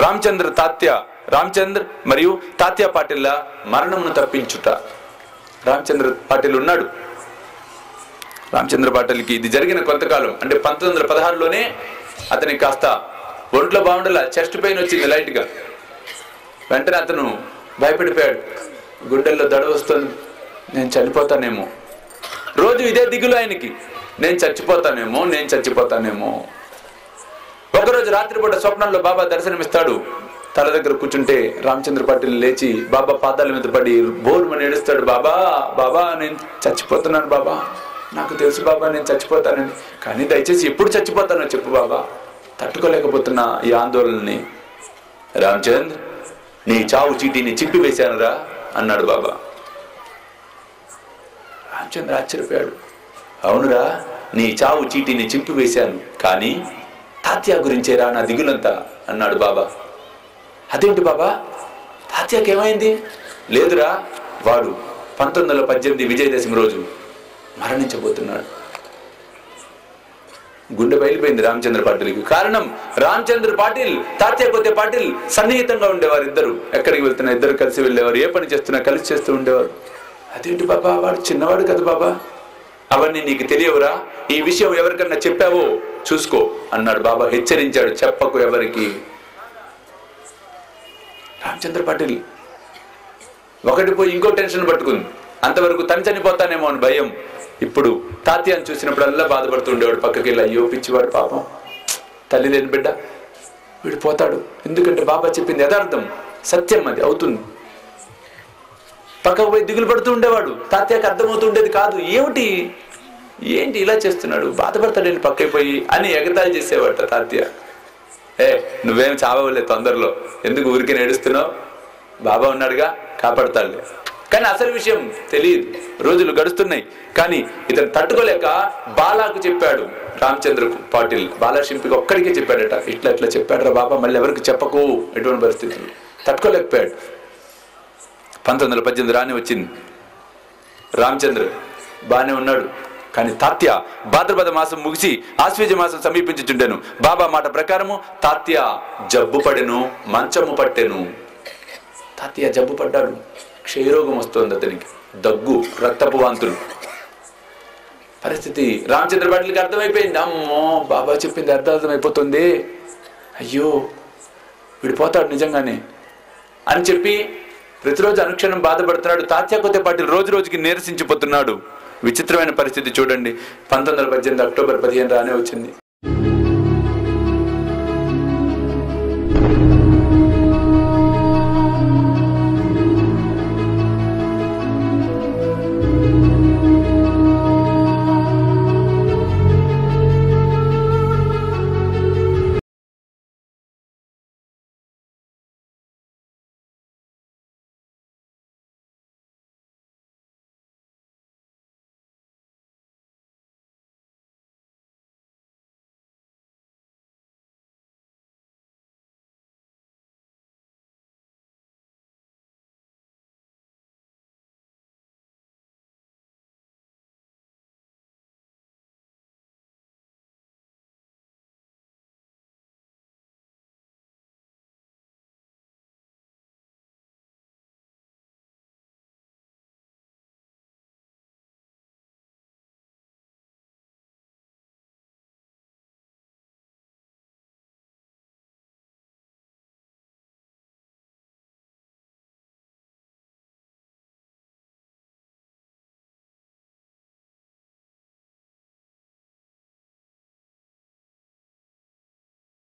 రామచంద్ర తాత్య రామచంద్ర మరియు తాత్య పాటిల్ల మరణమును తప్పించుట. రామచంద్ర పాటిల్ ఉన్నాడు. రామచంద్ర పాటిల్కి ఇది జరిగిన కొంతకాలం అంటే 1916లోనే అతనికి కాస్త ఒంట్లో బాగుండలా, చెస్ట్ పెయిన్ వచ్చింది లైట్గా. వెంటనే అతను భయపడిపోయాడు. గుండెల్లో దడ వస్తుంది, నేను చనిపోతానేమో. రోజు ఇదే దిగులు ఆయనకి, నేను చచ్చిపోతానేమో. ఒకరోజు రాత్రిపూట స్వప్నంలో బాబా దర్శనమిస్తాడు. తల దగ్గర కూర్చుంటే రామచంద్ర పాటిల్ లేచి బాబా పాదాల మీద పడి బోరుమని ఏడుస్తాడు. బాబా బాబా నేను చచ్చిపోతున్నాను బాబా, నాకు తెలుసు బాబా నేను చచ్చిపోతానని, కానీ దయచేసి ఎప్పుడు చచ్చిపోతానో చెప్పు బాబా, తట్టుకోలేకపోతున్నా ఈ ఆందోళనని. రామచంద్ర నీ చావు చీటీని చింపివేశానురా అన్నాడు బాబా. రామచంద్ర ఆశ్చర్యపోయాడు. అవునురా, నీ చావు చీటీని చింపివేశాను, కానీ తాత్య గురించేరా నా దిగులంతా అన్నాడు బాబా. అదేంటి బాబా, తాత్యకి ఏమైంది? లేదురా, వాడు 1918 విజయదశమి రోజు మరణించబోతున్నాడు. గుండె బయలుపోయింది రామచంద్ర పాటిల్కి. కారణం రామచంద్ర పాటిల్ తాత్య కొత్తే పాటిల్ సన్నిహితంగా ఉండేవారు. ఇద్దరు ఎక్కడికి వెళ్తున్నా ఇద్దరు కలిసి వెళ్ళేవారు, ఏ పని చేస్తున్నా కలిసి చేస్తూ ఉండేవారు. అదేంటి బాబా, వాడు చిన్నవాడు కదా బాబా, అవన్నీ నీకు తెలియవురా, ఈ విషయం ఎవరికన్నా చెప్పావో చూసుకో అన్నాడు బాబా. హెచ్చరించాడు, చెప్పకు ఎవరికి. రామచంద్ర పాటిల్ ఒకటి పోయి ఇంకో టెన్షన్ పట్టుకుంది. అంతవరకు తను చనిపోతానేమో అని భయం. ఇప్పుడు తాత్యాన్ని చూసినప్పుడల్లా బాధపడుతుండేవాడు. పక్కకి వెళ్ళి అయ్యో పిచ్చివాడు పాపం, తల్లి లేని బిడ్డ, వీడు పోతాడు. ఎందుకంటే బాబా చెప్పింది యథార్థం, సత్యం, అది అవుతుంది. పక్కకు పోయి దిగులు పడుతూ ఉండేవాడు. తాత్యాకి అర్థమవుతుండేది కాదు, ఏంటి ఇలా చేస్తున్నాడు, బాధపడతాడని పక్కైపోయి అని ఎగతాళి చేసేవాడు తాత్య. నువ్వేం చావలే తొందరలో, ఎందుకు ఊరికే నేడుస్తున్నావు, బాబా ఉన్నాడుగా కాపాడుతాడులే. కానీ అసలు విషయం తెలియదు. రోజులు గడుస్తున్నాయి. కానీ ఇతను తట్టుకోలేక బాలాకు చెప్పాడు. రామచంద్ర పాటిల్ బాలా శింపికి ఒక్కడికే చెప్పాడట. ఇట్లా చెప్పాడు రా బాబా, మళ్ళీ ఎవరికి చెప్పకు. ఎటువంటి పరిస్థితులు తట్టుకోలేకపోయాడు. 1918 రాని వచ్చింది. రామచంద్ర బానే ఉన్నాడు. కానీ తాత్య భాద్రపద మాసం ముగిసి ఆశ్వేజ మాసం సమీపించుచుండెను. బాబా మాట ప్రకారము తాత్య జబ్బు పడెను, మంచము పట్టెను. తాత్య జబ్బు పడ్డాడు. క్షయరోగం వస్తోంది అతనికి, దగ్గు, రక్తపు వాంతులు. పరిస్థితి రామచంద్ర పాటిల్కి అర్థమైపోయింది. అమ్మో, బాబా చెప్పింది అర్థమైపోతుంది, అయ్యో విడిపోతాడు నిజంగానే అని చెప్పి ప్రతిరోజు అనుక్షణం బాధపడుతున్నాడు. తాత్య కొత్తే పాటిల్ రోజు రోజుకి నీరసించిపోతున్నాడు. విచిత్రమైన పరిస్థితి చూడండి. 1918 అక్టోబర్ 15 రానే వచ్చింది.